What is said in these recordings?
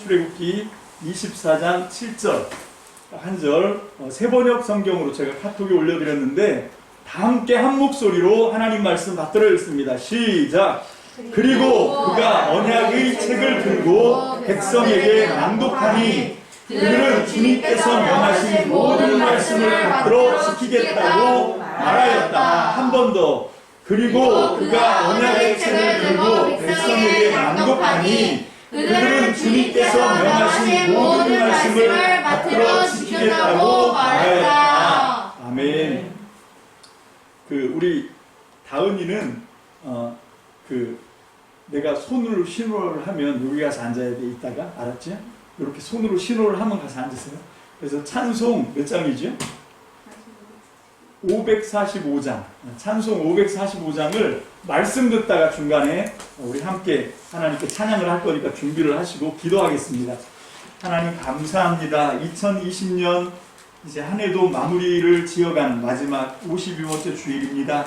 출애굽기 24장 7절 한 절 세번역 성경으로 제가 카톡에 올려드렸는데 다 함께 한 목소리로 하나님 말씀 받들어 읽습니다. 시작! 그리고 그가 언약의 책을 들고 백성에게 낭독하니 그들은 주님께서 명하신 모든 말씀을 받들어 지키겠다고 말하였다. 한 번 더. 그리고 그가 언약의 책을 들고 백성에게 낭독하니 그들은 주님께서 명하신 모든 말씀을 받들어 지키겠다고 말하였다. 아멘. 우리 다은이는 내가 손으로 신호를 하면 여기 가서 앉아야 돼. 이따가 알았지? 이렇게 손으로 신호를 하면 가서 앉으세요. 그래서 찬송 몇 장이죠? 545장. 찬송 545장을 말씀 듣다가 중간에 우리 함께 하나님께 찬양을 할 거니까 준비를 하시고 기도하겠습니다. 하나님 감사합니다. 2020년 이제 한 해도 마무리를 지어간 마지막 52번째 주일입니다.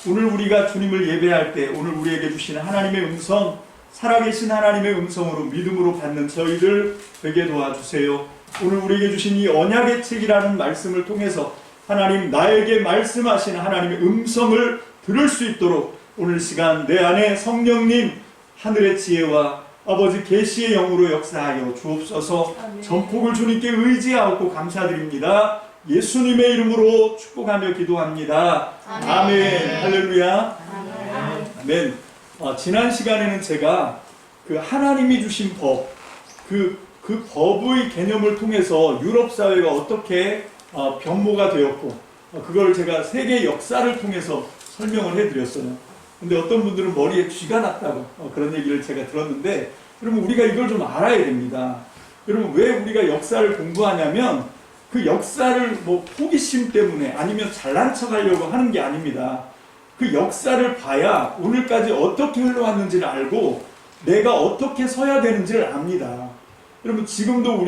오늘 우리가 주님을 예배할 때 오늘 우리에게 주시는 하나님의 음성, 살아계신 하나님의 음성으로 믿음으로 받는 저희들 되게 도와주세요. 오늘 우리에게 주신 이 언약의 책이라는 말씀을 통해서 하나님 나에게 말씀하시는 하나님의 음성을 들을 수 있도록 오늘 시간 내 안에 성령님 하늘의 지혜와 아버지 계시의 영으로 역사하여 주옵소서. 전폭을 주님께 의지하고 감사드립니다. 예수님의 이름으로 축복하며 기도합니다. 아멘. 할렐루야. 아멘. 지난 시간에는 제가 하나님이 주신 법, 그 법의 개념을 통해서 유럽 사회가 어떻게 변모가 되었고, 그걸 제가 세계 역사를 통해서 설명을 해드렸어요. 근데 어떤 분들은 머리에 쥐가 났다고 그런 얘기를 제가 들었는데, 여러분 우리가 이걸 좀 알아야 됩니다. 여러분 왜 우리가 역사를 공부하냐면 그 역사를 호기심 때문에 아니면 잘난 척 하려고 하는 게 아닙니다. 그 역사를 봐야 오늘까지 어떻게 흘러왔는지를 알고 내가 어떻게 서야 되는지를 압니다. 여러분 지금도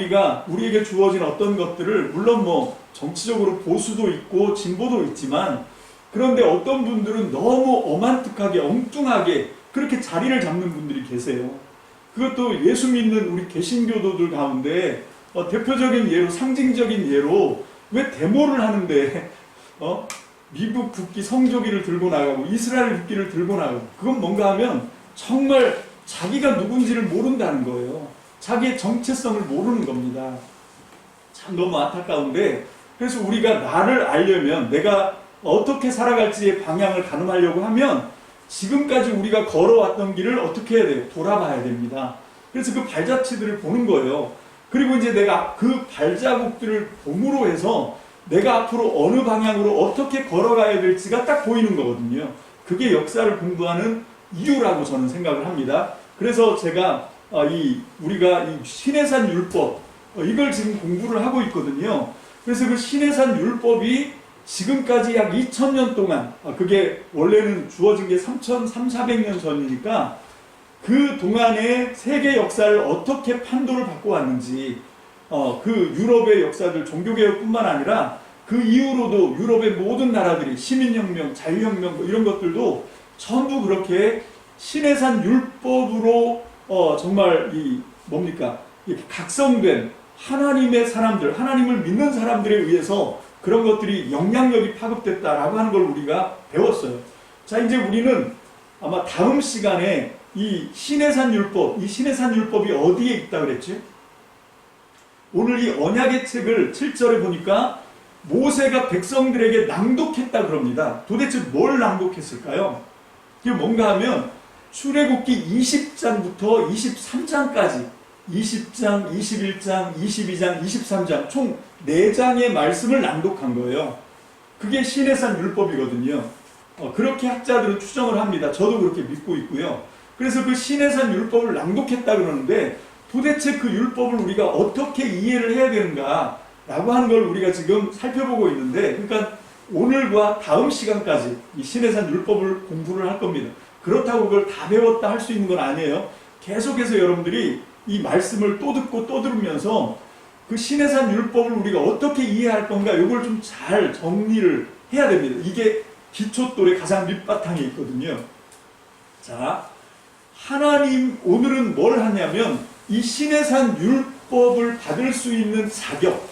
우리에게 주어진 어떤 것들을 물론 정치적으로 보수도 있고 진보도 있지만, 그런데 어떤 분들은 너무 어만툭하게 엉뚱하게 그렇게 자리를 잡는 분들이 계세요. 그것도 예수 믿는 우리 개신교도들 가운데 대표적인 예로, 상징적인 예로 왜 데모를 하는데 미국 국기 성조기를 들고 나가고 이스라엘 국기를 들고 나가고, 그건 뭔가 하면 정말 자기가 누군지를 모른다는 거예요. 자기의 정체성을 모르는 겁니다. 참 너무 안타까운데, 그래서 우리가 나를 알려면, 내가 어떻게 살아갈지의 방향을 가늠하려고 하면 지금까지 우리가 걸어왔던 길을 어떻게 해야 돼요? 돌아봐야 됩니다. 그래서 그 발자취들을 보는 거예요. 그리고 이제 내가 그 발자국들을 봄으로 해서 내가 앞으로 어느 방향으로 어떻게 걸어가야 될지가 딱 보이는 거거든요. 그게 역사를 공부하는 이유라고 저는 생각을 합니다. 그래서 제가 우리가 이 신해산 율법, 이걸 지금 공부를 하고 있거든요. 그래서 그 신해산 율법이 지금까지 약 2000년 동안, 그게 원래는 주어진 게 3,400년 전이니까 그 동안의 세계 역사를 어떻게 판도를 받고 왔는지, 그 유럽의 역사들, 종교개혁뿐만 아니라 그 이후로도 유럽의 모든 나라들이 시민혁명, 자유혁명 이런 것들도 전부 그렇게 신해산 율법으로 정말 이렇게 각성된 하나님의 사람들, 하나님을 믿는 사람들에 의해서 그런 것들이 영향력이 파급됐다라고 하는 걸 우리가 배웠어요. 자, 이제 우리는 아마 다음 시간에 이 신해산 율법이 어디에 있다 그랬지? 오늘 이 언약의 책을 7절에 보니까 모세가 백성들에게 낭독했다 그럽니다. 도대체 뭘 낭독했을까요? 이게 뭔가 하면 출애굽기 20장부터 23장까지 20장, 21장, 22장, 23장 총 4장의 말씀을 낭독한 거예요. 그게 신해산 율법이거든요. 그렇게 학자들은 추정을 합니다. 저도 그렇게 믿고 있고요. 그래서 그 신해산 율법을 낭독했다 그러는데 도대체 그 율법을 우리가 어떻게 이해를 해야 되는가 라고 하는 걸 우리가 지금 살펴보고 있는데, 그러니까 오늘과 다음 시간까지 이 신해산 율법을 공부를 할 겁니다. 그렇다고 그걸 다 배웠다 할 수 있는 건 아니에요. 계속해서 여러분들이 이 말씀을 또 듣고 또 들으면서 그 신해산 율법을 우리가 어떻게 이해할 건가, 이걸 좀 잘 정리를 해야 됩니다. 이게 기초돌의 가장 밑바탕에 있거든요. 자, 하나님, 오늘은 뭘 하냐면 이 시내산 율법을 받을 수 있는 자격,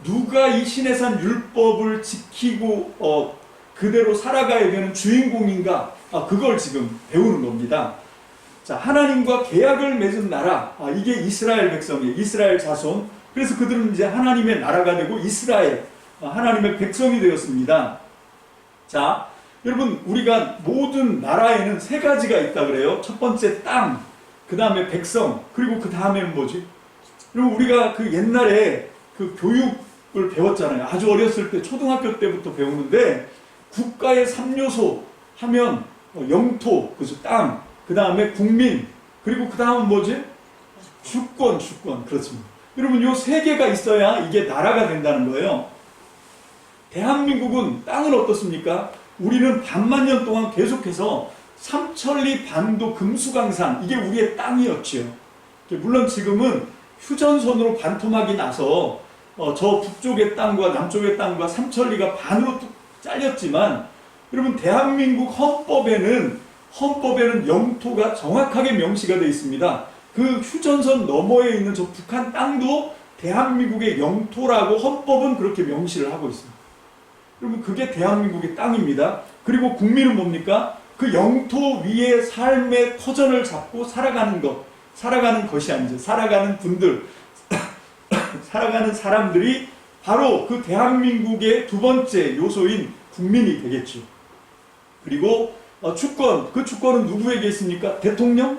누가 이 시내산 율법을 지키고 그대로 살아가야 되는 주인공인가, 그걸 지금 배우는 겁니다. 자, 하나님과 계약을 맺은 나라, 이게 이스라엘 백성이에요. 이스라엘 자손. 그래서 그들은 이제 하나님의 나라가 되고 이스라엘, 하나님의 백성이 되었습니다. 자, 여러분, 우리가 모든 나라에는 세 가지가 있다 그래요. 첫 번째 땅, 그 다음에 백성, 그리고 그 다음에는 뭐지? 그리고 우리가 그 옛날에 그 교육을 배웠잖아요. 아주 어렸을 때, 초등학교 때부터 배우는데, 국가의 3요소 하면 영토, 그죠? 땅, 그 다음에 국민, 그리고 그 다음은 뭐지? 주권. 그렇습니다. 여러분, 요 세 개가 있어야 이게 나라가 된다는 거예요. 대한민국은 땅은 어떻습니까? 우리는 반만 년 동안 계속해서 삼천리 반도 금수강산, 이게 우리의 땅이었지요. 물론 지금은 휴전선으로 반토막이 나서 저 북쪽의 땅과 남쪽의 땅과 삼천리가 반으로 뚝 잘렸지만, 여러분, 대한민국 헌법에는 영토가 정확하게 명시가 되어 있습니다. 그 휴전선 너머에 있는 저 북한 땅도 대한민국의 영토라고 헌법은 그렇게 명시를 하고 있습니다. 여러분, 그게 대한민국의 땅입니다. 그리고 국민은 뭡니까? 그 영토 위에 삶의 터전을 잡고 살아가는 것이 아니죠. 살아가는 분들, 살아가는 사람들이 바로 그 대한민국의 두 번째 요소인 국민이 되겠죠. 그리고 주권, 그 주권은 누구에게 있습니까? 대통령?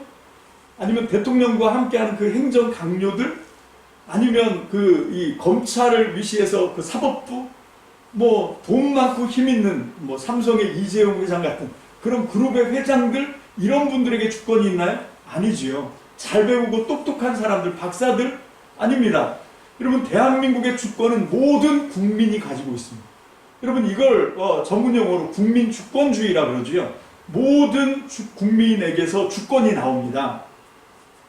아니면 대통령과 함께하는 그 행정 강요들? 아니면 이 검찰을 위시해서 그 사법부? 돈 많고 힘 있는 삼성의 이재용 회장 같은 그런 그룹의 회장들, 이런 분들에게 주권이 있나요? 아니지요. 잘 배우고 똑똑한 사람들, 박사들? 아닙니다. 여러분, 대한민국의 주권은 모든 국민이 가지고 있습니다. 여러분, 이걸 전문용어로 국민주권주의라고 그러지요. 모든 국민에게서 주권이 나옵니다.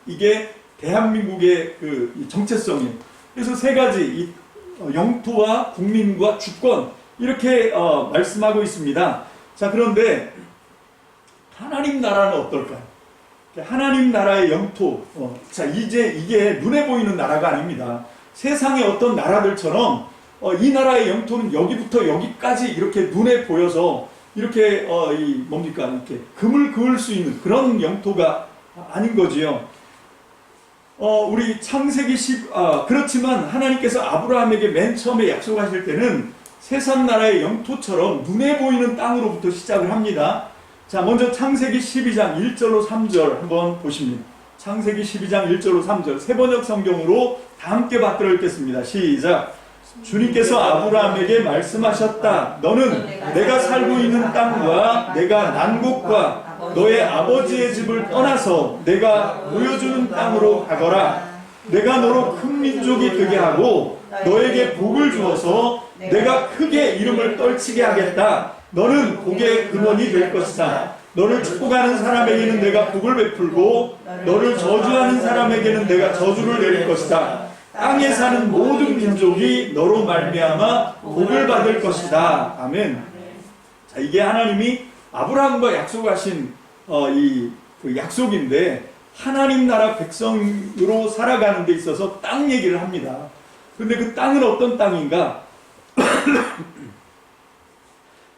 이게 대한민국의 그 정체성이에요. 그래서 세 가지, 영토와 국민과 주권, 이렇게 말씀하고 있습니다. 자, 그런데 하나님 나라는 어떨까요? 하나님 나라의 영토, 자, 이제 이게 눈에 보이는 나라가 아닙니다. 세상의 어떤 나라들처럼 이 나라의 영토는 여기부터 여기까지 이렇게 눈에 보여서 이렇게 이렇게 금을 그을 수 있는 그런 영토가 아닌 거지요. 우리 창세기 10, 그렇지만 하나님께서 아브라함에게 맨 처음에 약속하실 때는 세상 나라의 영토처럼 눈에 보이는 땅으로부터 시작을 합니다. 자, 먼저 창세기 12장 1절로 3절 한번 보십니다. 창세기 12장 1절로 3절, 세번역 성경으로 다 함께 받들어 읽겠습니다. 시작. 주님께서 아브라함에게 말씀하셨다. 너는 내가 살고 있는 땅과 내가 난 곳과 너의 아버지의 집을 떠나서 내가 보여주는 땅으로 가거라. 내가 너로 큰 민족이 되게 하고 너에게 복을 주어서 내가 크게 이름을 떨치게 하겠다. 너는 복의 근원이 될 것이다. 너를 축복하는 사람에게는 내가 복을 베풀고 너를 저주하는 사람에게는 내가 저주를 내릴 것이다. 땅에 사는 모든 민족이 너로 말미암아 복을 받을 것이다. 아멘. 자, 이게 하나님이 아브라함과 약속하신 그 약속인데, 하나님 나라 백성으로 살아가는 데 있어서 땅 얘기를 합니다. 근데 그 땅은 어떤 땅인가?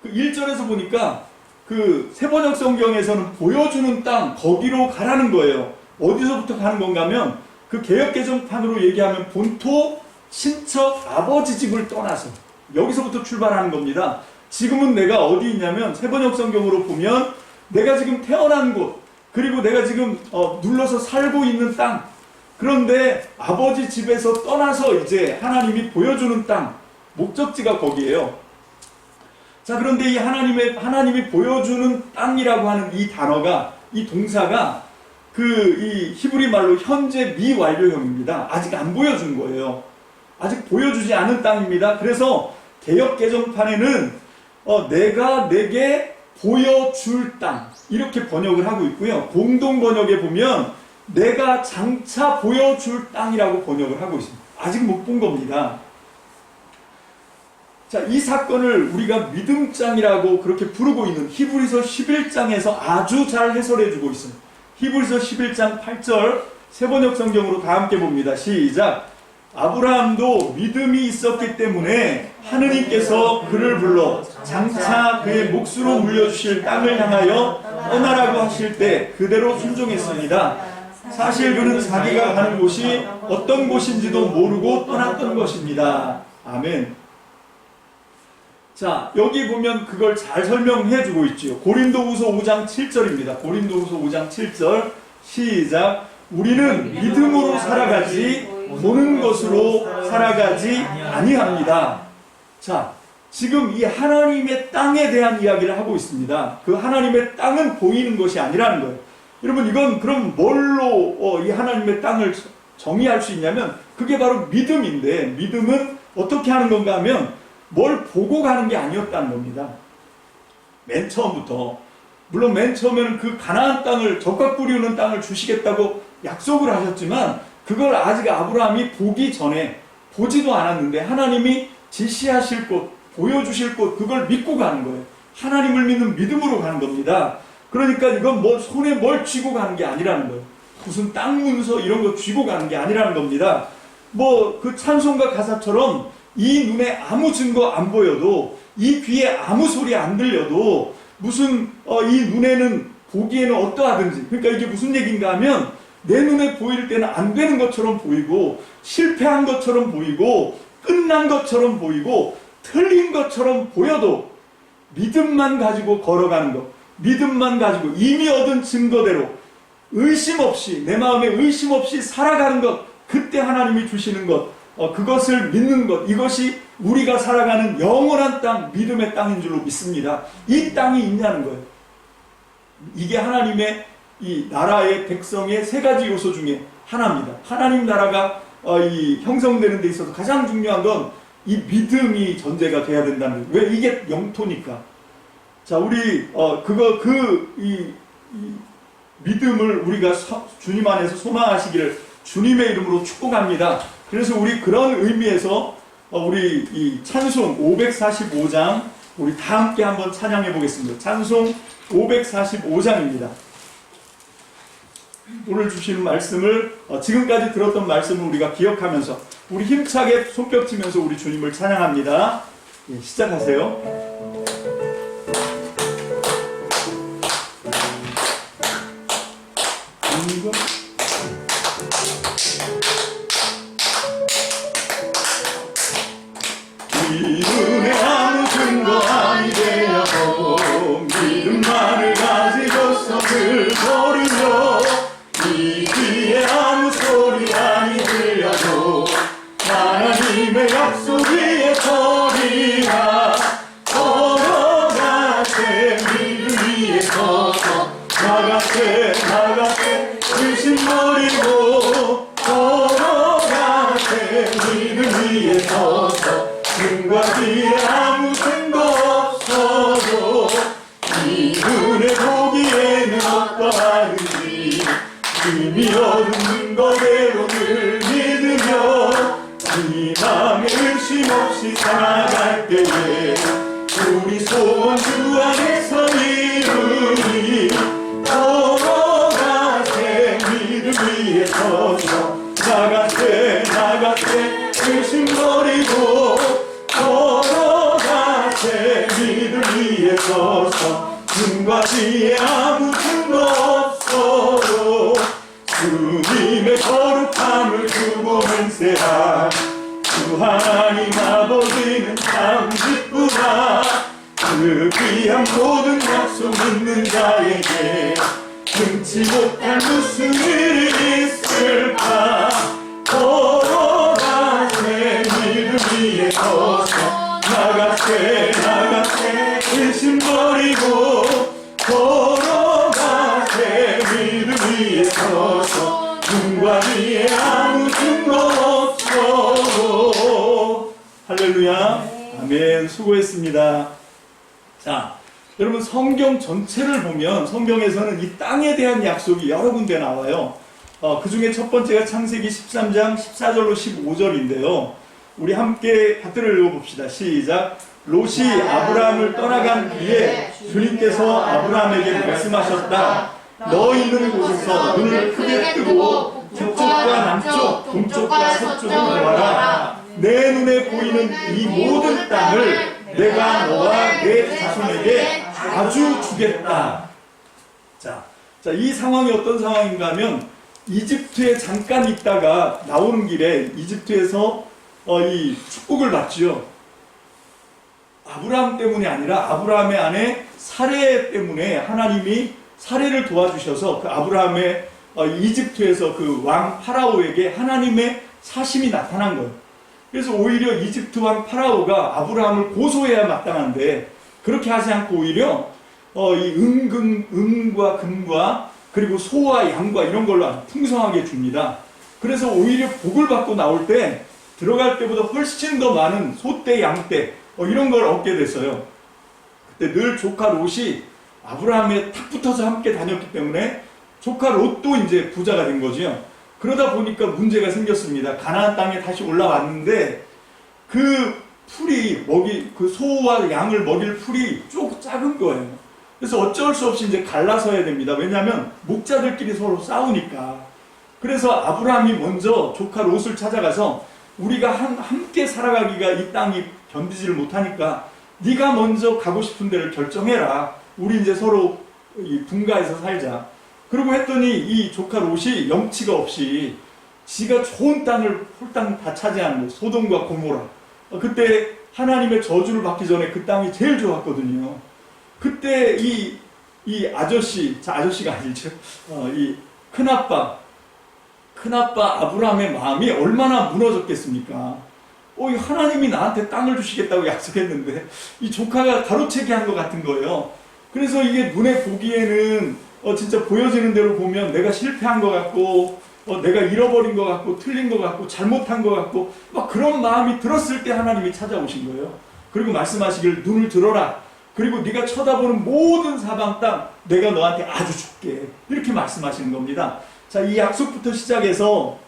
그 1절에서 보니까 그 세번역 성경에서는 보여주는 땅, 거기로 가라는 거예요. 어디서부터 가는 건가 하면 그 개역개정판으로 얘기하면 본토, 친척, 아버지 집을 떠나서 여기서부터 출발하는 겁니다. 지금은 내가 어디 있냐면 세번역 성경으로 보면 내가 지금 태어난 곳, 그리고 내가 지금 눌러서 살고 있는 땅, 그런데 아버지 집에서 떠나서 이제 하나님이 보여주는 땅, 목적지가 거기에요. 자, 그런데 이 하나님이 보여주는 땅이라고 하는 이 단어가, 이 동사가 이 히브리 말로 현재 미완료형입니다. 아직 안 보여준 거예요. 아직 보여주지 않은 땅입니다. 그래서 개역 개정판에는 내가 내게 보여줄 땅, 이렇게 번역을 하고 있고요. 공동 번역에 보면 내가 장차 보여줄 땅이라고 번역을 하고 있습니다. 아직 못 본 겁니다. 자, 이 사건을 우리가 믿음장이라고 그렇게 부르고 있는 히브리서 11장에서 아주 잘 해설해 주고 있어요. 히브리서 11장 8절 세번역 성경으로 다 함께 봅니다. 시작. 아브라함도 믿음이 있었기 때문에 하느님께서 그를 불러 장차 그의 몫으로 물려주실 땅을 향하여 떠나라고 하실 때 그대로 순종했습니다. 사실 그는 자기가 가는 곳이 어떤 곳인지도 모르고 떠났던 것입니다. 아멘. 자, 여기 보면 그걸 잘 설명해 주고 있지요. 고린도후서 5장 7절입니다. 고린도후서 5장 7절 시작. 우리는 믿음으로 살아가지 보는 것으로 살아가지 아니합니다. 자, 지금 이 하나님의 땅에 대한 이야기를 하고 있습니다. 그 하나님의 땅은 보이는 것이 아니라는 거예요. 여러분, 이건 그럼 뭘로 이 하나님의 땅을 정의할 수 있냐면 그게 바로 믿음인데, 믿음은 어떻게 하는 건가 하면 뭘 보고 가는 게 아니었다는 겁니다. 맨 처음부터. 물론 맨 처음에는 그 가나안 땅을, 적과 꿀이 흐르는 땅을 주시겠다고 약속을 하셨지만 그걸 아직 아브라함이 보기 전에, 보지도 않았는데 하나님이 지시하실 곳, 보여주실 곳, 그걸 믿고 가는 거예요. 하나님을 믿는 믿음으로 가는 겁니다. 그러니까 이건 뭐 손에 뭘 쥐고 가는 게 아니라는 거예요. 무슨 땅 문서 이런 거 쥐고 가는 게 아니라는 겁니다. 뭐 그 찬송가 가사처럼 이 눈에 아무 증거 안 보여도, 이 귀에 아무 소리 안 들려도, 무슨 이 눈에는 보기에는 어떠하든지, 그러니까 이게 무슨 얘기인가 하면 내 눈에 보일 때는 안 되는 것처럼 보이고, 실패한 것처럼 보이고, 끝난 것처럼 보이고, 틀린 것처럼 보여도 믿음만 가지고 걸어가는 것, 믿음만 가지고 이미 얻은 증거대로 의심 없이, 내 마음에 의심 없이 살아가는 것, 그때 하나님이 주시는 것, 그것을 믿는 것, 이것이 우리가 살아가는 영원한 땅, 믿음의 땅인 줄로 믿습니다. 이 땅이 있냐는 거예요. 이게 하나님의 이 나라의 백성의 세 가지 요소 중에 하나입니다. 하나님 나라가 이 형성되는 데 있어서 가장 중요한 건 이 믿음이 전제가 돼야 된다는 거예요. 왜? 이게 영토니까. 자, 우리 이 믿음을 우리가 주님 안에서 소망하시기를 주님의 이름으로 축복합니다. 그래서 우리 그런 의미에서 우리 이 찬송 545장 우리 다 함께 한번 찬양해 보겠습니다. 찬송 545장입니다. 오늘 주시는 말씀을, 지금까지 들었던 말씀을 우리가 기억하면서 우리 힘차게 손뼉 치면서 우리 주님을 찬양합니다. 예, 시작하세요. 이 눈에 아무 증거 아니 되어도 믿음만을 가지고서 늘 버리며, 이 귀에 아무 소리 아니 들려도 하나님의 약속 위에 서리라. 걸어가세 믿음 위에 서서 나가세 의심 버리고, 걸어가세 믿음 위에 서서 눈과 귀에 아무 증거 없어도 이 눈에 보기에는 어떠하든지 이미 얻은 증거대로 늘 믿으며, 이 맘에 의심 없이 살아갈 때에 우리 소원 주 안에서 이루니. 걸어가세 믿음 위에 서서 나가세 의심 버리고, 걸어가세 믿음 위에 서서 눈과 귀에 아무 증거 없어도 주님의 거룩함을 두고 맹세한 주 하나님 아버지는 참 기쁘다. 그 귀한 모든 약속 믿는 자에게 금치 못할 무슨 일이 있을까. 걸어가세 믿음 위에 서서 나가세 의심 버리고, 걸어가세 믿음 위에 서서 눈과 귀에 아무 증거 없어도. 할렐루야. 아멘. 수고했습니다. 자, 여러분, 성경 전체를 보면 성경에서는 이 땅에 대한 약속이 여러 군데 나와요. 그 중에 첫 번째가 창세기 13장 14절로 15절인데요. 우리 함께 받들어 읽어봅시다. 시작. 롯이 아브라함을 떠나간 뒤에 주님께서 아브라함에게 말씀하셨다. 너 있는 곳에서 눈을 크게 뜨고 북쪽과 남쪽, 동쪽과 서쪽을 보아라. 내 눈에 보이는 이 모든 땅을 내가 너와 내 자손에게 아주 주겠다. 자, 이 상황이 어떤 상황인가 하면 이집트에 잠깐 있다가 나오는 길에 이집트에서 이 축복을 받지요. 아브라함 때문이 아니라 아브라함의 아내 사레 때문에 하나님이 사레를 도와주셔서 그 아브라함의 이집트에서 그 왕 파라오에게 하나님의 사심이 나타난 거예요. 그래서 오히려 이집트 왕 파라오가 아브라함을 고소해야 마땅한데 그렇게 하지 않고 오히려 이 은과 금과 그리고 소와 양과 이런 걸로 아주 풍성하게 줍니다. 그래서 오히려 복을 받고 나올 때 들어갈 때보다 훨씬 더 많은 소떼, 양떼 이런 걸 얻게 됐어요. 그때 늘 조카 롯이 아브라함에 탁 붙어서 함께 다녔기 때문에 조카 롯도 이제 부자가 된 거죠. 그러다 보니까 문제가 생겼습니다. 가나안 땅에 다시 올라왔는데 그 풀이 그 소와 양을 먹일 풀이 쭉 작은 거예요. 그래서 어쩔 수 없이 이제 갈라서야 됩니다. 왜냐하면 목자들끼리 서로 싸우니까. 그래서 아브라함이 먼저 조카 롯을 찾아가서 우리가 함께 살아가기가 이 땅이 견디지를 못하니까 네가 먼저 가고 싶은 데를 결정해라. 우리 이제 서로 분가해서 살자. 그러고 했더니 이 조카 롯이 염치가 없이 지가 좋은 땅을 홀딱 다 차지하는 거예요. 소돔과 고모라. 그때 하나님의 저주를 받기 전에 그 땅이 제일 좋았거든요. 그때 이 아저씨가 아니죠. 이 큰아빠 아브라함의 마음이 얼마나 무너졌겠습니까? 하나님이 나한테 땅을 주시겠다고 약속했는데 이 조카가 가로채기 한 것 같은 거예요. 그래서 이게 눈에 보기에는 진짜 보여지는 대로 보면 내가 실패한 것 같고 내가 잃어버린 것 같고 틀린 것 같고 잘못한 것 같고 막 그런 마음이 들었을 때 하나님이 찾아오신 거예요. 그리고 말씀하시길 눈을 들어라. 그리고 네가 쳐다보는 모든 사방 땅 내가 너한테 아주 줄게. 이렇게 말씀하시는 겁니다. 자, 이 약속부터 시작해서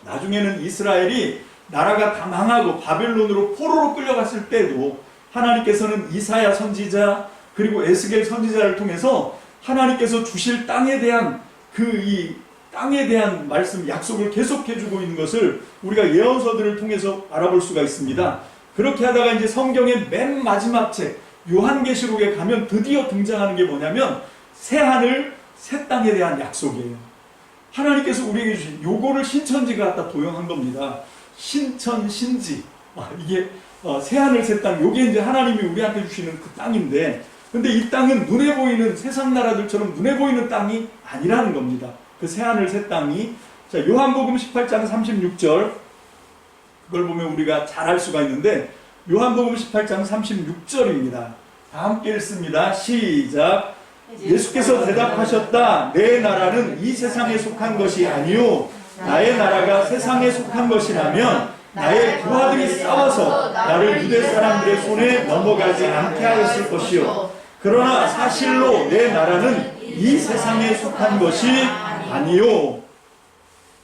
나중에는 이스라엘이 나라가 다 망하고 바벨론으로 포로로 끌려갔을 때도 하나님께서는 이사야 선지자 그리고 에스겔 선지자를 통해서 하나님께서 주실 땅에 대한 이 땅에 대한 말씀 약속을 계속해주고 있는 것을 우리가 예언서들을 통해서 알아볼 수가 있습니다. 그렇게 하다가 이제 성경의 맨 마지막 책 요한계시록에 가면 드디어 등장하는 게 뭐냐면 새 하늘 새 땅에 대한 약속이에요. 하나님께서 우리에게 주신 요거를 신천지가 갖다 도용한 겁니다. 신천 신지 이게 새 하늘 새 땅 요게 이제 하나님이 우리한테 주시는 그 땅인데 근데 이 땅은 눈에 보이는 세상 나라들처럼 눈에 보이는 땅이 아니라는 겁니다. 그 새하늘 새 땅이. 자, 요한복음 18장 36절 그걸 보면 우리가 잘 알 수가 있는데 요한복음 18장 36절입니다. 다 함께 읽습니다. 시작. 예수께서 대답하셨다. 내 나라는 이 세상에 속한 것이 아니요 나의 나라가 세상에 속한 것이라면 나의 부하들이 싸워서 나를 유대 사람들의 손에 넘어가지 않게 하였을 것이요 그러나 사실로 내 나라는 이 세상에 속한 것이 아니요.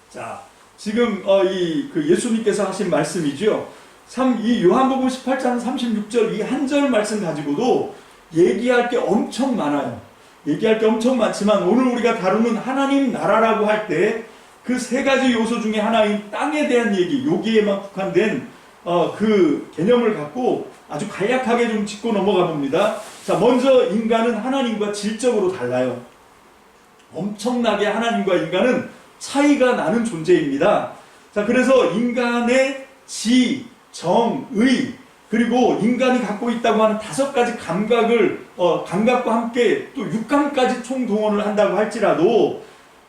자, 지금 그 예수님께서 하신 말씀이죠. 이 요한복음 18장 36절 이 한 절 말씀 가지고도 얘기할 게 엄청 많아요. 얘기할 게 엄청 많지만 오늘 우리가 다루는 하나님 나라라고 할 때 그 세 가지 요소 중에 하나인 땅에 대한 얘기, 여기에만 국한된 그 개념을 갖고 아주 간략하게 좀 짚고 넘어가 봅니다. 자, 먼저 인간은 하나님과 질적으로 달라요. 엄청나게 하나님과 인간은 차이가 나는 존재입니다. 자, 그래서 인간의 지, 정, 의, 그리고 인간이 갖고 있다고 하는 5가지 감각을, 감각과 함께 또 육감까지 총동원을 한다고 할지라도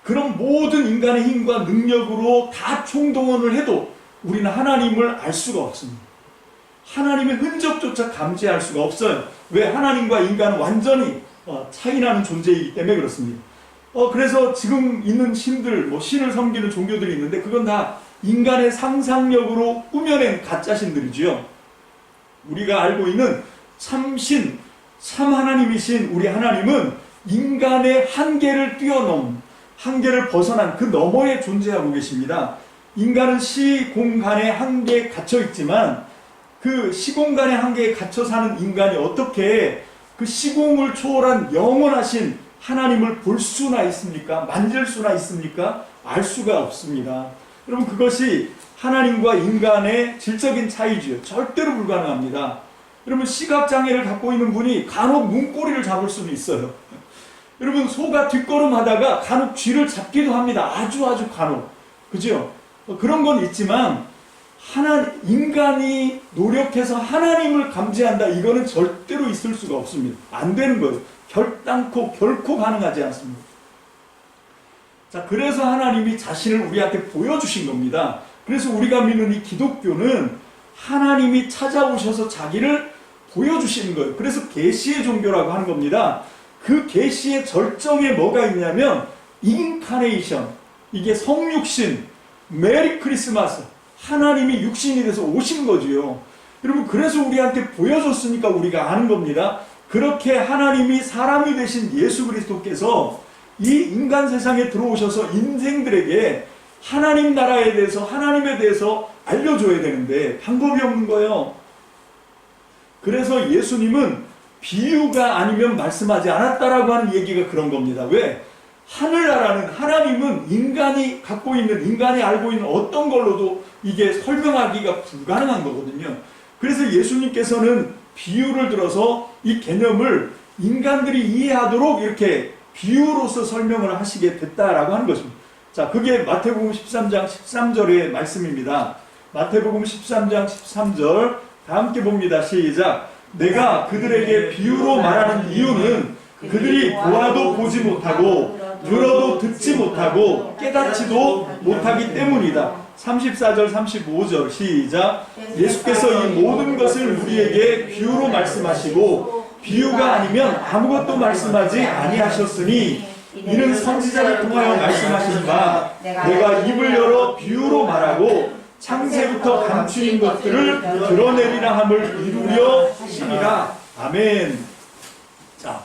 그런 모든 인간의 힘과 능력으로 다 총동원을 해도 우리는 하나님을 알 수가 없습니다. 하나님의 흔적조차 감지할 수가 없어요. 왜? 하나님과 인간은 완전히 차이나는 존재이기 때문에 그렇습니다. 그래서 지금 있는 신들, 신을 섬기는 종교들이 있는데 그건 다 인간의 상상력으로 꾸며낸 가짜 신들이지요. 우리가 알고 있는 참신, 참 하나님이신 우리 하나님은 인간의 한계를 뛰어넘은, 한계를 벗어난 그 너머에 존재하고 계십니다. 인간은 시공간의 한계에 갇혀 있지만 그 시공간의 한계에 갇혀 사는 인간이 어떻게 그 시공을 초월한 영원하신 하나님을 볼 수나 있습니까? 만질 수나 있습니까? 알 수가 없습니다. 여러분, 그것이 하나님과 인간의 질적인 차이지요. 절대로 불가능합니다. 여러분, 시각장애를 갖고 있는 분이 간혹 눈꼬리를 잡을 수는 있어요. 여러분, 소가 뒷걸음하다가 간혹 쥐를 잡기도 합니다. 아주 간혹. 그죠? 그런 건 있지만 인간이 노력해서 하나님을 감지한다, 이거는 절대로 있을 수가 없습니다. 안 되는 거예요. 결코 가능하지 않습니다. 자, 그래서 하나님이 자신을 우리한테 보여주신 겁니다. 그래서 우리가 믿는 이 기독교는 하나님이 찾아오셔서 자기를 보여주시는 거예요. 그래서 계시의 종교라고 하는 겁니다. 그 계시의 절정에 뭐가 있냐면 인카네이션, 이게 성육신, 메리 크리스마스, 하나님이 육신이 돼서 오신 거지요. 여러분, 그래서 우리한테 보여줬으니까 우리가 아는 겁니다. 그렇게 하나님이 사람이 되신 예수 그리스도께서 이 인간 세상에 들어오셔서 인생들에게 하나님 나라에 대해서, 하나님에 대해서 알려줘야 되는데 방법이 없는 거예요. 그래서 예수님은 비유가 아니면 말씀하지 않았다라고 하는 얘기가 그런 겁니다. 왜? 하늘나라는, 하나님은 인간이 갖고 있는, 인간이 알고 있는 어떤 걸로도 이게 설명하기가 불가능한 거거든요. 그래서 예수님께서는 비유를 들어서 이 개념을 인간들이 이해하도록 이렇게 비유로서 설명을 하시게 됐다라고 하는 것입니다. 자, 그게 마태복음 13장 13절의 말씀입니다. 마태복음 13장 13절 다 함께 봅니다. 시작. 내가 그들에게 비유로 말하는 이유는 그들이 보아도 보지 못하고 들어도 듣지 못하고 깨닫지도 못하기 때문이다. 34절 35절 시작. 예수께서 이 모든 것을 우리에게 비유로 말씀하시고 비유가 아니면 아무것도 말씀하지 아니하셨으니 이는 선지자를 통하여 말씀하신 바 내가 입을 열어 비유로 말하고 창세부터 감추인 것들을 드러내리라 함을 이루려 하시니라. 아멘. 자,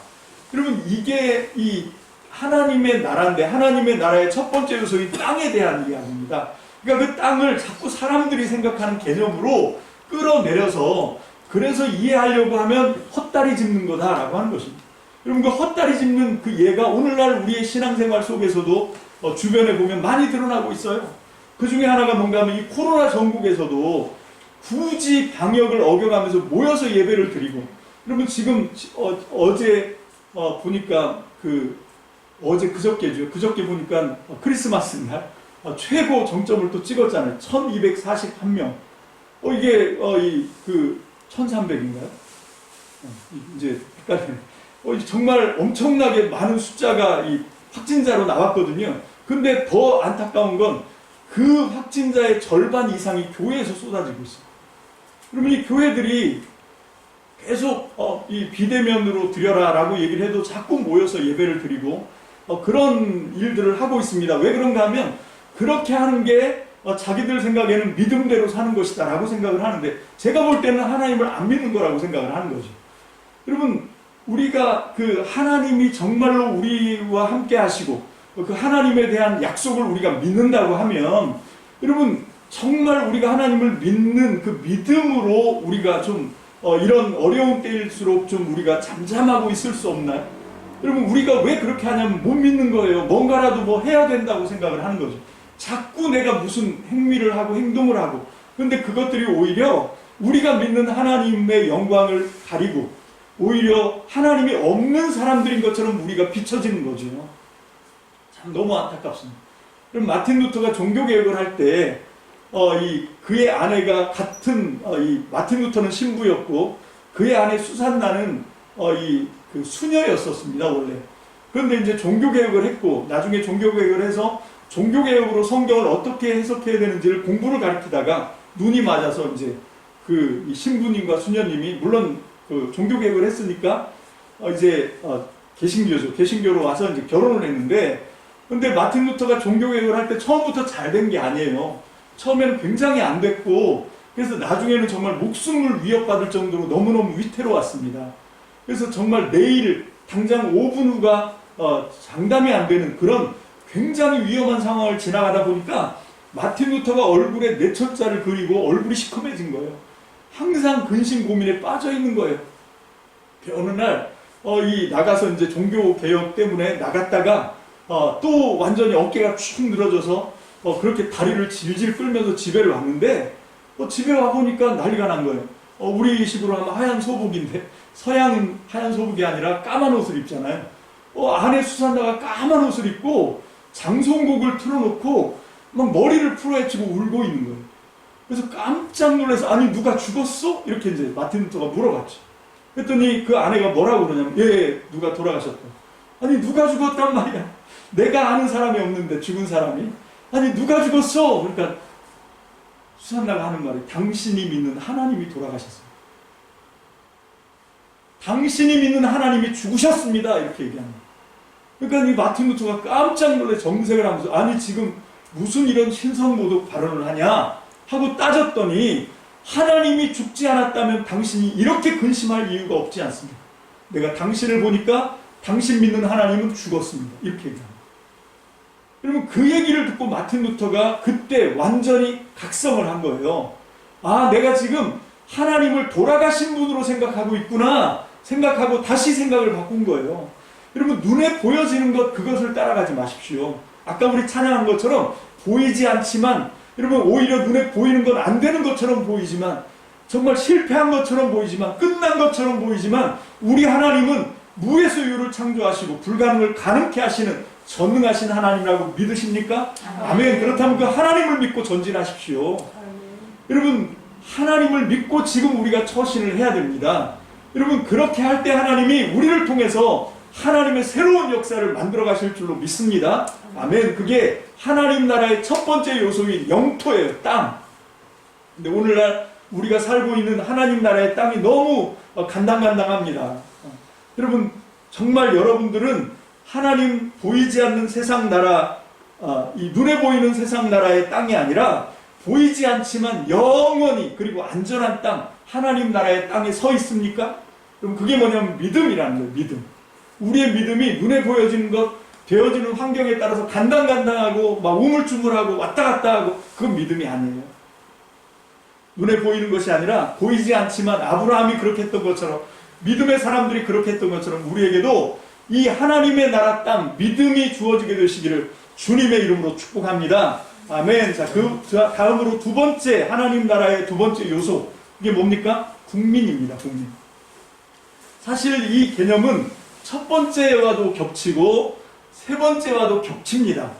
여러분, 이게 이 하나님의 나라인데, 하나님의 나라의 첫 번째 요소인 땅에 대한 이야기입니다. 그러니까 그 땅을 자꾸 사람들이 생각하는 개념으로 끌어내려서, 그래서 이해하려고 하면 헛다리 짚는 거다라고 하는 것입니다. 여러분, 그 헛다리 짚는 그 예가 오늘날 우리의 신앙생활 속에서도 주변에 보면 많이 드러나고 있어요. 그 중에 하나가 뭔가 하면 이 코로나 전국에서도 굳이 방역을 어겨가면서 모여서 예배를 드리고, 여러분, 지금 어제 보니까 그저께 보니까 크리스마스 날 최고 정점을 또 찍었잖아요. 1241명. 이게 1300인가요? 이제 헷갈리네. 정말 엄청나게 많은 숫자가 이 확진자로 나왔거든요. 근데 더 안타까운 건 그 확진자의 절반 이상이 교회에서 쏟아지고 있어요. 그러면 이 교회들이 계속 이 비대면으로 드려라라고 얘기를 해도 자꾸 모여서 예배를 드리고 그런 일들을 하고 있습니다. 왜 그런가 하면 그렇게 하는 게 자기들 생각에는 믿음대로 사는 것이다 라고 생각을 하는데, 제가 볼 때는 하나님을 안 믿는 거라고 생각을 하는 거죠. 여러분, 우리가 그 하나님이 정말로 우리와 함께 하시고 그 하나님에 대한 약속을 우리가 믿는다고 하면, 여러분, 정말 우리가 하나님을 믿는 그 믿음으로 우리가 좀 이런 어려운 때일수록 좀 우리가 잠잠하고 있을 수 없나요? 여러분, 우리가 왜 그렇게 하냐면 못 믿는 거예요. 뭔가라도 뭐 해야 된다고 생각을 하는 거죠. 자꾸 내가 무슨 행위를 하고 행동을 하고, 근데 그것들이 오히려 우리가 믿는 하나님의 영광을 가리고 오히려 하나님이 없는 사람들인 것처럼 우리가 비춰지는 거죠. 참 너무 안타깝습니다. 그럼 마틴 루터가 종교개혁을 할 때 그의 아내가 같은 마틴 루터는 신부였고 그의 아내 수산나는 그 수녀였었습니다, 원래. 그런데 이제 종교개혁을 했고, 나중에 종교개혁을 해서 종교개혁으로 성경을 어떻게 해석해야 되는지를 공부를 가르치다가 눈이 맞아서 이제 이 신부님과 수녀님이, 물론 그 종교개혁을 했으니까 이제 개신교죠. 개신교로 와서 이제 결혼을 했는데, 근데 마틴 루터가 종교개혁을 할 때 처음부터 잘 된 게 아니에요. 처음에는 굉장히 안 됐고, 그래서 나중에는 정말 목숨을 위협받을 정도로 너무너무 위태로웠습니다. 그래서 정말 내일 당장 5분 후가 장담이 안 되는 그런 굉장히 위험한 상황을 지나가다 보니까 마틴 루터가 얼굴에 뇌철자를 그리고 얼굴이 시커매진 거예요. 항상 근심 고민에 빠져 있는 거예요. 어느 날 나가서 이제 종교 개혁 때문에 나갔다가 또 완전히 어깨가 축 늘어져서 그렇게 다리를 질질 끌면서 집에를 왔는데 집에 와보니까 난리가 난 거예요. 우리 식으로 하면 하얀 소복인데 서양은 하얀 소복이 아니라 까만 옷을 입잖아요. 안에 수산다가 까만 옷을 입고 장송곡을 틀어놓고 막 머리를 풀어헤치고 울고 있는 거예요. 그래서 깜짝 놀라서 아니 누가 죽었어? 이렇게 이제 마틴 루터가 물어봤죠. 그랬더니 그 아내가 뭐라고 그러냐면 예, 누가 돌아가셨다. 아니 누가 죽었단 말이야. 내가 아는 사람이 없는데 죽은 사람이. 아니 누가 죽었어? 그러니까 수산다가 하는 말이 당신이 믿는 하나님이 돌아가셨어요. 당신이 믿는 하나님이 죽으셨습니다. 이렇게 얘기합니다. 그러니까 이 마틴 루터가 깜짝 놀래 정색을 하면서 아니 지금 무슨 이런 신성모독 발언을 하냐 하고 따졌더니 하나님이 죽지 않았다면 당신이 이렇게 근심할 이유가 없지 않습니다. 내가 당신을 보니까 당신 믿는 하나님은 죽었습니다. 이렇게 얘기합니다. 그러면 그 얘기를 듣고 마틴 루터가 그때 완전히 각성을 한 거예요. 아, 내가 지금 하나님을 돌아가신 분으로 생각하고 있구나 생각하고 다시 생각을 바꾼 거예요. 여러분 눈에 보여지는 것 그것을 따라가지 마십시오. 아까 우리 찬양한 것처럼 보이지 않지만 여러분 오히려 눈에 보이는 건 안 되는 것처럼 보이지만 정말 실패한 것처럼 보이지만 끝난 것처럼 보이지만 우리 하나님은 무에서 유를 창조하시고 불가능을 가능케 하시는 전능하신 하나님이라고 믿으십니까? 아멘. 그렇다면 그 하나님을 믿고 전진하십시오. 여러분 하나님을 믿고 지금 우리가 처신을 해야 됩니다. 여러분 그렇게 할 때 하나님이 우리를 통해서 하나님의 새로운 역사를 만들어 가실 줄로 믿습니다. 아멘. 그게 하나님 나라의 첫 번째 요소인 영토예요. 땅. 근데 오늘날 우리가 살고 있는 하나님 나라의 땅이 너무 간당간당합니다. 여러분 정말 여러분들은 하나님 보이지 않는 세상 나라, 이 눈에 보이는 세상 나라의 땅이 아니라 보이지 않지만 영원히 그리고 안전한 땅, 하나님 나라의 땅에 서 있습니까? 그럼 그게 뭐냐면 믿음이라는 거예요. 믿음. 우리의 믿음이 눈에 보여지는 것, 되어지는 환경에 따라서 간당간당하고 막 우물쭈물하고 왔다 갔다 하고 그건 믿음이 아니에요. 눈에 보이는 것이 아니라 보이지 않지만 아브라함이 그렇게 했던 것처럼 믿음의 사람들이 그렇게 했던 것처럼 우리에게도 이 하나님의 나라 땅 믿음이 주어지게 되시기를 주님의 이름으로 축복합니다. 아멘. 자, 그 다음으로 두 번째 하나님 나라의 두 번째 요소 이게 뭡니까? 국민입니다. 국민. 사실 이 개념은 첫 번째와도 겹치고 세 번째와도 겹칩니다.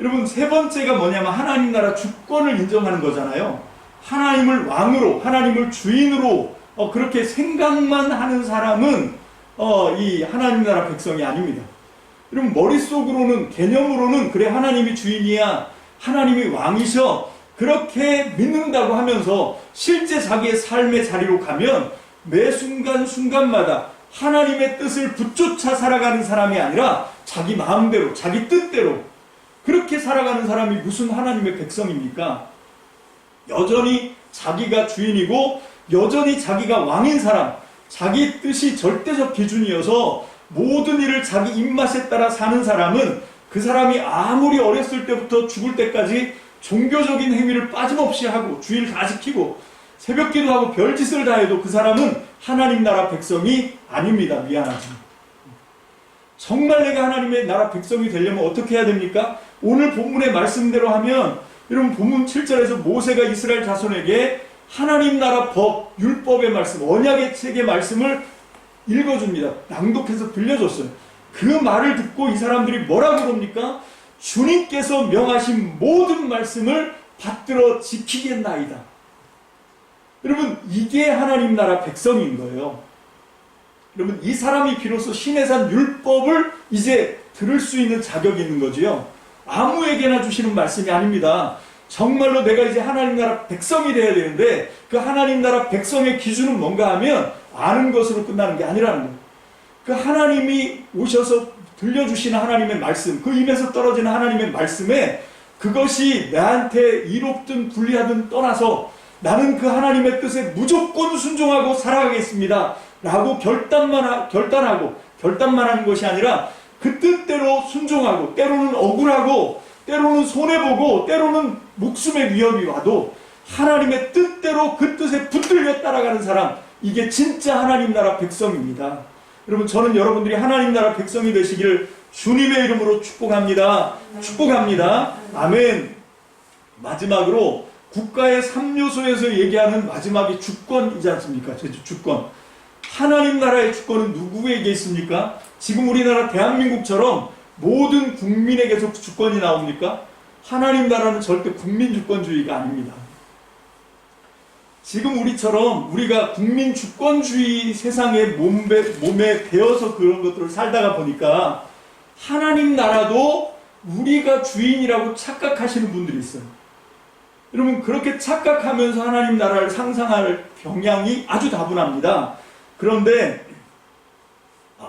여러분 세 번째가 뭐냐면 하나님 나라 주권을 인정하는 거잖아요. 하나님을 왕으로 하나님을 주인으로 그렇게 생각만 하는 사람은 이 하나님 나라 백성이 아닙니다. 여러분 머릿속으로는 개념으로는 그래 하나님이 주인이야 하나님이 왕이셔 그렇게 믿는다고 하면서 실제 자기의 삶의 자리로 가면 매 순간순간마다 하나님의 뜻을 붙쫓아 살아가는 사람이 아니라 자기 마음대로 자기 뜻대로 그렇게 살아가는 사람이 무슨 하나님의 백성입니까? 여전히 자기가 주인이고 여전히 자기가 왕인 사람 자기 뜻이 절대적 기준이어서 모든 일을 자기 입맛에 따라 사는 사람은 그 사람이 아무리 어렸을 때부터 죽을 때까지 종교적인 행위를 빠짐없이 하고 주일 다 지키고 새벽 기도하고 별짓을 다 해도 그 사람은 하나님 나라 백성이 아닙니다. 미안하지만 정말 내가 하나님의 나라 백성이 되려면 어떻게 해야 됩니까? 오늘 본문의 말씀대로 하면 여러분 본문 7절에서 모세가 이스라엘 자손에게 하나님 나라 법, 율법의 말씀, 언약의 책의 말씀을 읽어줍니다. 낭독해서 들려줬어요. 그 말을 듣고 이 사람들이 뭐라고 그럽니까? 주님께서 명하신 모든 말씀을 받들어 지키겠나이다. 여러분 이게 하나님 나라 백성인 거예요. 여러분 이 사람이 비로소 신의 산 율법을 이제 들을 수 있는 자격이 있는 거지요. 아무에게나 주시는 말씀이 아닙니다. 정말로 내가 이제 하나님 나라 백성이 되어야 되는데 그 하나님 나라 백성의 기준은 뭔가 하면 아는 것으로 끝나는 게 아니라는 거예요. 그 하나님이 오셔서 들려주시는 하나님의 말씀, 그 입에서 떨어지는 하나님의 말씀에 그것이 나한테 이롭든 불리하든 떠나서 나는 그 하나님의 뜻에 무조건 순종하고 살아가겠습니다 라고 결단만 하는 것이 아니라 그 뜻대로 순종하고 때로는 억울하고 때로는 손해보고 때로는 목숨의 위협이 와도 하나님의 뜻대로 그 뜻에 붙들려 따라가는 사람 이게 진짜 하나님 나라 백성입니다. 여러분 저는 여러분들이 하나님 나라 백성이 되시기를 주님의 이름으로 축복합니다. 축복합니다. 아멘. 마지막으로 국가의 3요소에서 얘기하는 마지막이 주권이지 않습니까? 주권. 하나님 나라의 주권은 누구에게 있습니까? 지금 우리나라 대한민국처럼 모든 국민에게서 주권이 나옵니까? 하나님 나라는 절대 국민 주권주의가 아닙니다. 지금 우리처럼 우리가 국민 주권주의 세상에 몸에 배어서 그런 것들을 살다가 보니까 하나님 나라도 우리가 주인이라고 착각하시는 분들이 있어요. 여러분, 그렇게 착각하면서 하나님 나라를 상상할 경향이 아주 다분합니다. 그런데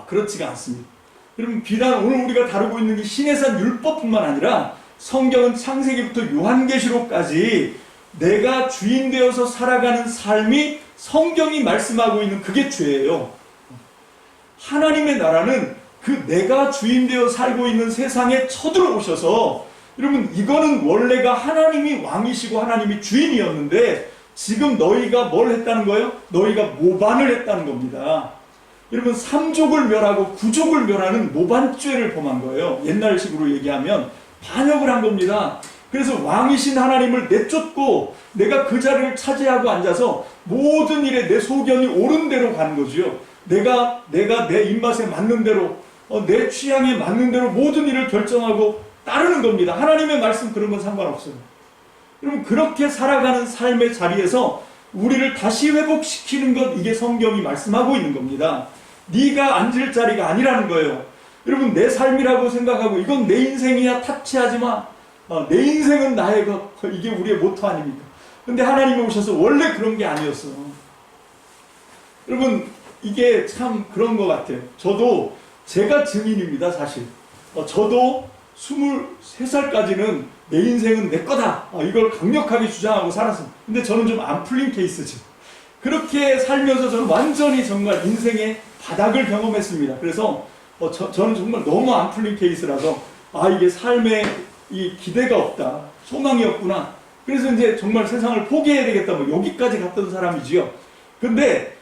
그렇지가 않습니다. 여러분, 비단 오늘 우리가 다루고 있는 이 신해산 율법뿐만 아니라 성경은 창세기부터 요한계시록까지 내가 주인 되어서 살아가는 삶이 성경이 말씀하고 있는 그게 죄예요. 하나님의 나라는 그 내가 주인 되어 살고 있는 세상에 쳐들어오셔서, 여러분, 이거는 원래가 하나님이 왕이시고 하나님이 주인이었는데 지금 너희가 뭘 했다는 거예요? 너희가 모반을 했다는 겁니다. 여러분, 3족을 멸하고 9족을 멸하는 모반죄를 범한 거예요. 옛날식으로 얘기하면 반역을 한 겁니다. 그래서 왕이신 하나님을 내쫓고 내가 그 자리를 차지하고 앉아서 모든 일에 내 소견이 옳은 대로 가는 거지요. 내가 내 입맛에 맞는 대로, 내 취향에 맞는 대로 모든 일을 결정하고 따르는 겁니다. 하나님의 말씀 그런 건 상관없어요. 여러분, 그렇게 살아가는 삶의 자리에서 우리를 다시 회복시키는 것, 이게 성경이 말씀하고 있는 겁니다. 네가 앉을 자리가 아니라는 거예요. 여러분, 내 삶이라고 생각하고 이건 내 인생이야, 타치하지 마. 내 인생은 나의 것. 이게 우리의 모토 아닙니까? 근데 하나님이 오셔서 원래 그런 게 아니었어. 여러분, 이게 참 그런 것 같아요. 저도 제가 증인입니다, 사실. 저도 23살까지는 내 인생은 내 거다, 이걸 강력하게 주장하고 살았습니다. 근데 저는 좀 안 풀린 케이스죠. 그렇게 살면서 저는 완전히 정말 인생의 바닥을 경험했습니다. 그래서 저는 정말 너무 안 풀린 케이스라서 이게 삶에 이 기대가 없다, 소망이 없구나. 그래서 이제 정말 세상을 포기해야 되겠다, 여기까지 갔던 사람이지요. 근데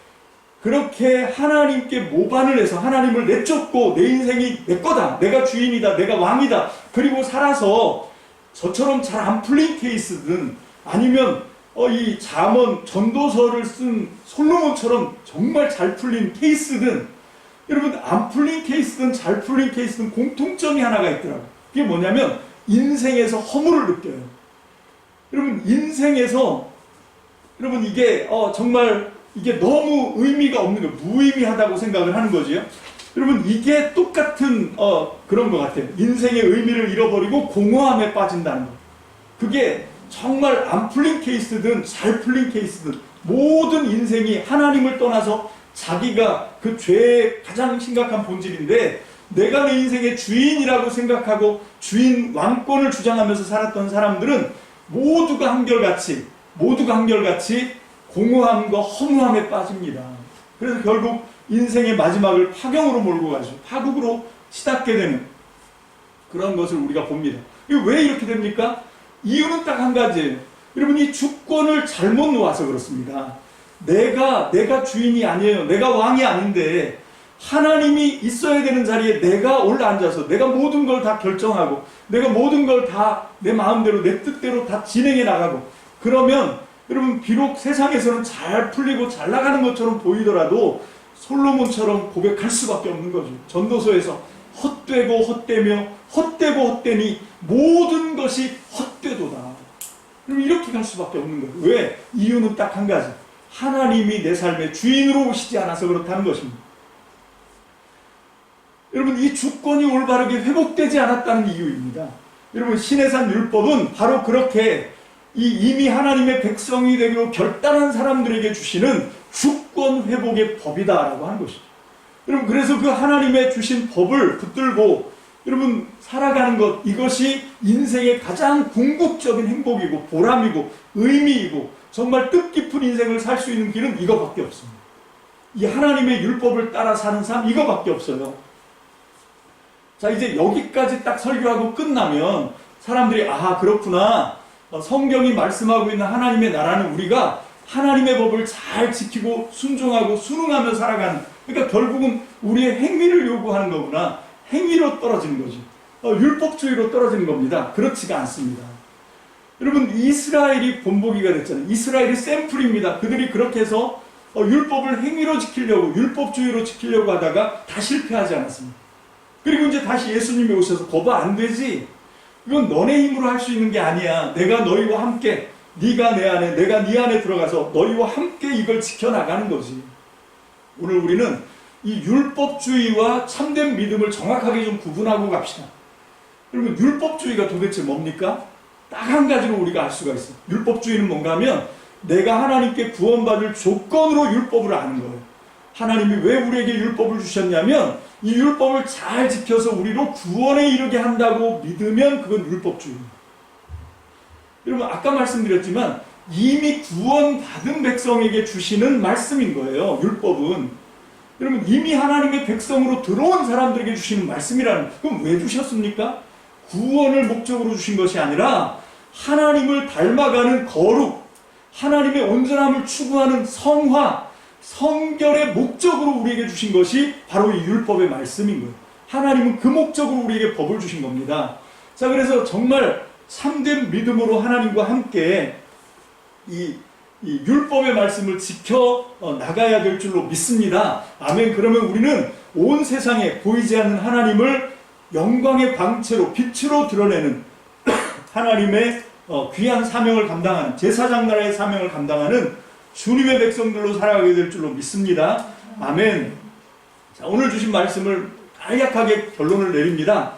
그렇게 하나님께 모반을 해서 하나님을 내쫓고 내 인생이 내 거다, 내가 주인이다, 내가 왕이다, 그리고 살아서 저처럼 잘 안 풀린 케이스든 아니면 이 잠언 전도서를 쓴 솔로몬처럼 정말 잘 풀린 케이스든, 여러분, 안 풀린 케이스든 잘 풀린 케이스든 공통점이 하나가 있더라고요. 그게 뭐냐면 인생에서 허물을 느껴요. 여러분, 인생에서 여러분 이게 정말 이게 너무 의미가 없는 거, 무의미하다고 생각을 하는 거지요. 여러분, 이게 똑같은 그런 것 같아요. 인생의 의미를 잃어버리고 공허함에 빠진다는 거. 그게 정말 안 풀린 케이스든 잘 풀린 케이스든 모든 인생이 하나님을 떠나서 자기가 그 죄의 가장 심각한 본질인데, 내가 내 인생의 주인이라고 생각하고 주인 왕권을 주장하면서 살았던 사람들은 모두가 한결같이 공허함과 허무함에 빠집니다. 그래서 결국 인생의 마지막을 파경으로 몰고 가죠. 파국으로 치닫게 되는 그런 것을 우리가 봅니다. 이거 왜 이렇게 됩니까? 이유는 딱 한 가지예요. 여러분, 이 주권을 잘못 놓아서 그렇습니다. 내가 주인이 아니에요. 내가 왕이 아닌데 하나님이 있어야 되는 자리에 내가 올라앉아서 내가 모든 걸 다 결정하고 내가 모든 걸 다 내 마음대로 내 뜻대로 다 진행해 나가고, 그러면 여러분, 비록 세상에서는 잘 풀리고 잘 나가는 것처럼 보이더라도 솔로몬처럼 고백할 수밖에 없는 거죠. 전도서에서 헛되고 헛되며 헛되고 헛되니 모든 것이 헛되도다. 그럼 이렇게 갈 수밖에 없는 거예요. 왜? 이유는 딱 한 가지. 하나님이 내 삶의 주인으로 오시지 않아서 그렇다는 것입니다. 여러분, 이 주권이 올바르게 회복되지 않았다는 이유입니다. 여러분, 신해산 율법은 바로 그렇게 이미 하나님의 백성이 되기로 결단한 사람들에게 주시는 주권 회복의 법이다라고 하는 것이죠. 여러분, 그래서 그 하나님의 주신 법을 붙들고 여러분 살아가는 것, 이것이 인생의 가장 궁극적인 행복이고 보람이고 의미이고 정말 뜻깊은 인생을 살 수 있는 길은 이거밖에 없습니다. 이 하나님의 율법을 따라 사는 삶, 이거밖에 없어요. 자, 이제 여기까지 딱 설교하고 끝나면 사람들이 그렇구나, 성경이 말씀하고 있는 하나님의 나라는 우리가 하나님의 법을 잘 지키고 순종하고 순응하며 살아가는, 그러니까 결국은 우리의 행위를 요구하는 거구나, 행위로 떨어지는 거죠. 율법주의로 떨어지는 겁니다. 그렇지가 않습니다. 여러분, 이스라엘이 본보기가 됐잖아요. 이스라엘이 샘플입니다. 그들이 그렇게 해서 율법을 행위로 지키려고, 율법주의로 지키려고 하다가 다 실패하지 않았습니다. 그리고 이제 다시 예수님이 오셔서 거봐, 안 되지. 이건 너네 힘으로 할 수 있는 게 아니야. 내가 너희와 함께, 네가 내 안에, 내가 네 안에 들어가서 너희와 함께 이걸 지켜나가는 거지. 오늘 우리는 이 율법주의와 참된 믿음을 정확하게 좀 구분하고 갑시다. 여러분, 율법주의가 도대체 뭡니까? 딱 한 가지로 우리가 알 수가 있어요. 율법주의는 뭔가 하면 내가 하나님께 구원받을 조건으로 율법을 아는 거예요. 하나님이 왜 우리에게 율법을 주셨냐면 이 율법을 잘 지켜서 우리로 구원에 이르게 한다고 믿으면 그건 율법주의입니다. 여러분, 아까 말씀드렸지만 이미 구원받은 백성에게 주시는 말씀인 거예요. 율법은. 여러분, 이미 하나님의 백성으로 들어온 사람들에게 주시는 말씀이라는, 그럼 왜 주셨습니까? 구원을 목적으로 주신 것이 아니라 하나님을 닮아가는 거룩, 하나님의 온전함을 추구하는 성화, 성결의 목적으로 우리에게 주신 것이 바로 이 율법의 말씀인 거예요. 하나님은 그 목적으로 우리에게 법을 주신 겁니다. 자, 그래서 정말 참된 믿음으로 하나님과 함께 이 율법의 말씀을 지켜 나가야 될 줄로 믿습니다. 아멘. 그러면 우리는 온 세상에 보이지 않는 하나님을 영광의 광채로, 빛으로 드러내는 하나님의 귀한 사명을 감당하는, 제사장 나라의 사명을 감당하는 주님의 백성들로 살아가게 될 줄로 믿습니다. 아멘. 자, 오늘 주신 말씀을 간략하게 결론을 내립니다.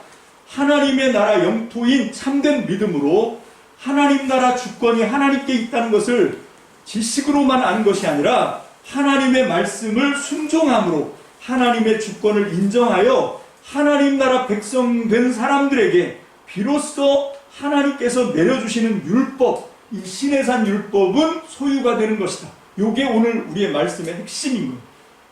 하나님의 나라 영토인 참된 믿음으로 하나님 나라 주권이 하나님께 있다는 것을 지식으로만 아는 것이 아니라 하나님의 말씀을 순종함으로 하나님의 주권을 인정하여 하나님 나라 백성 된 사람들에게 비로소 하나님께서 내려주시는 율법, 이 시내산 율법은 소유가 되는 것이다. 이게 오늘 우리의 말씀의 핵심인 거예요.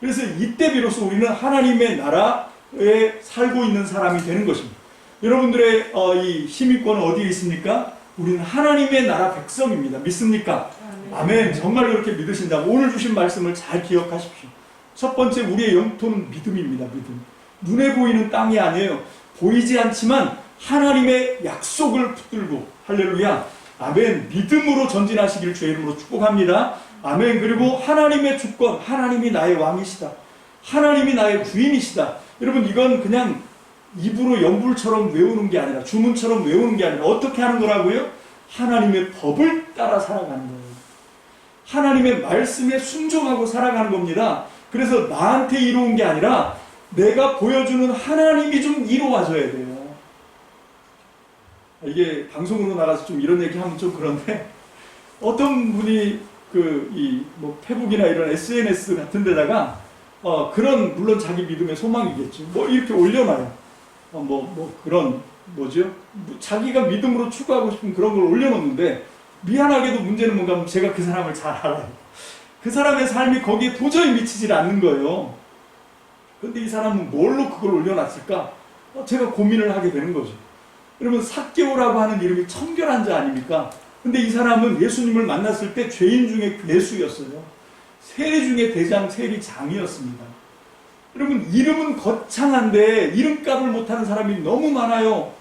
그래서 이때 비로소 우리는 하나님의 나라에 살고 있는 사람이 되는 것입니다. 여러분들의 이 시민권은 어디에 있습니까? 우리는 하나님의 나라 백성입니다. 믿습니까? 아멘. 정말 그렇게 믿으신다면 오늘 주신 말씀을 잘 기억하십시오. 첫 번째, 우리의 영토는 믿음입니다. 믿음. 눈에 보이는 땅이 아니에요. 보이지 않지만 하나님의 약속을 붙들고, 할렐루야, 아멘, 믿음으로 전진하시길 주의 이름으로 축복합니다. 아멘. 그리고 하나님의 주권, 하나님이 나의 왕이시다, 하나님이 나의 주인이시다. 여러분, 이건 그냥 입으로 연불처럼 외우는 게 아니라, 주문처럼 외우는 게 아니라 어떻게 하는 거라고요? 하나님의 법을 따라 살아가는 거예요. 하나님의 말씀에 순종하고 살아가는 겁니다. 그래서 나한테 이루어온 게 아니라 내가 보여주는 하나님이 좀 이루어져야 돼요. 이게 방송으로 나가서 좀 이런 얘기 하면 좀 그런데, 어떤 분이 뭐 페북이나 이런 SNS 같은 데다가 그런, 물론 자기 믿음의 소망이겠죠, 뭐 이렇게 올려놔요. 그런 뭐죠? 자기가 믿음으로 추구하고 싶은 그런 걸 올려놓는데, 미안하게도 문제는 뭔가 하면 제가 그 사람을 잘 알아요. 그 사람의 삶이 거기에 도저히 미치질 않는 거예요. 근데 이 사람은 뭘로 그걸 올려놨을까? 제가 고민을 하게 되는 거죠. 여러분, 삭개오라고 하는 이름이 청결한 자 아닙니까? 근데 이 사람은 예수님을 만났을 때 죄인 중에 괴수였어요. 세리 중에 대장, 세리장이었습니다. 여러분, 이름은 거창한데 이름값을 못하는 사람이 너무 많아요.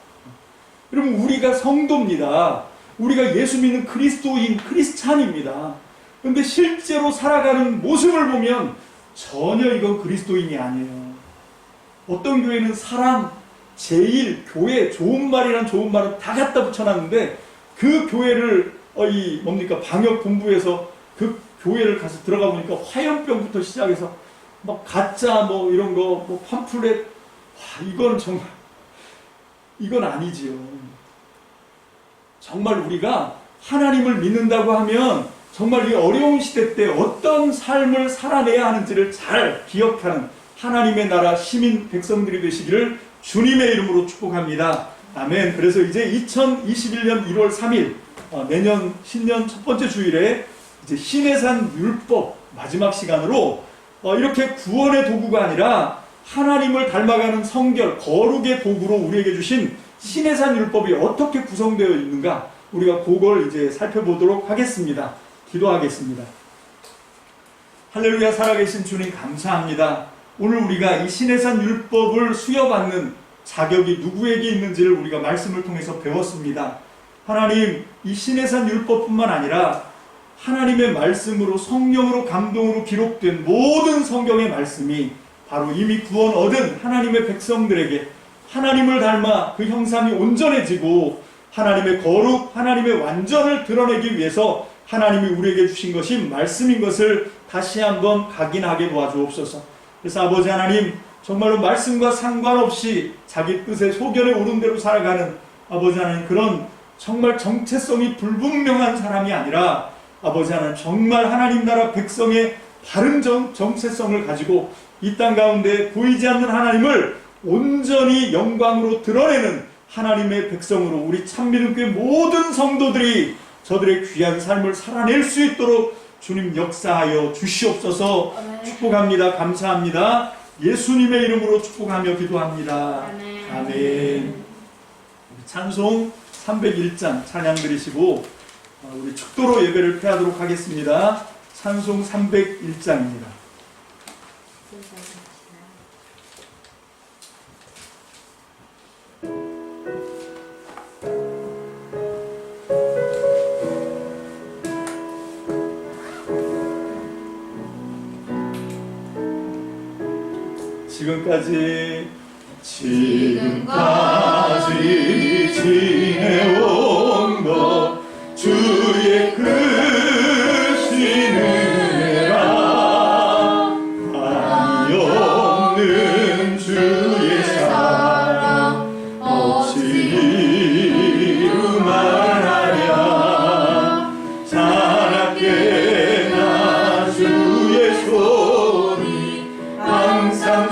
여러분, 우리가 성도입니다. 우리가 예수 믿는 그리스도인, 크리스찬입니다. 그런데 실제로 살아가는 모습을 보면 전혀 이건 그리스도인이 아니에요. 어떤 교회는 사람, 제일, 교회, 좋은 말이란 좋은 말은 다 갖다 붙여놨는데, 그 교회를 방역 본부에서 그 교회를 가서 들어가 보니까 화염병부터 시작해서 막 가짜 뭐 이런 거, 뭐 팜플렛, 이건 정말, 이건 아니지요. 정말 우리가 하나님을 믿는다고 하면 정말 이 어려운 시대 때 어떤 삶을 살아내야 하는지를 잘 기억하는 하나님의 나라 시민 백성들이 되시기를 주님의 이름으로 축복합니다. 아멘. 그래서 이제 2021년 1월 3일 내년 신년 첫 번째 주일에 이제 시내산 율법 마지막 시간으로 이렇게 구원의 도구가 아니라 하나님을 닮아가는 성결, 거룩의 도구로 우리에게 주신 시내산 율법이 어떻게 구성되어 있는가, 우리가 그걸 이제 살펴보도록 하겠습니다. 기도하겠습니다. 할렐루야. 살아계신 주님 감사합니다. 오늘 우리가 이 시내산 율법을 수여받는 자격이 누구에게 있는지를 우리가 말씀을 통해서 배웠습니다. 하나님, 이 신해산 율법뿐만 아니라 하나님의 말씀으로 성령으로 감동으로 기록된 모든 성경의 말씀이 바로 이미 구원 얻은 하나님의 백성들에게 하나님을 닮아 그 형상이 온전해지고 하나님의 거룩, 하나님의 완전을 드러내기 위해서 하나님이 우리에게 주신 것이 말씀인 것을 다시 한번 각인하게 도와주옵소서. 그래서 아버지 하나님, 정말로 말씀과 상관없이 자기 뜻에 소견에 오른 대로 살아가는 아버지 하나님, 그런 정말 정체성이 불분명한 사람이 아니라 아버지 하나님, 정말 하나님 나라 백성의 바른 정체성을 가지고 이 땅 가운데 보이지 않는 하나님을 온전히 영광으로 드러내는 하나님의 백성으로 우리 참미름교회 모든 성도들이 저들의 귀한 삶을 살아낼 수 있도록 주님 역사하여 주시옵소서. 축복합니다. 감사합니다. 예수님의 이름으로 축복하며 기도합니다. 아멘. 찬송 301장 찬양 드리시고 우리 축도로 예배를 폐하도록 하겠습니다. 찬송 301장입니다. 지금까지 지내온 것 주의 크신 은혜라 한이 없는 주의 사랑 없이 이루 말하랴 자나깨 나 주의 손이 항상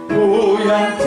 고향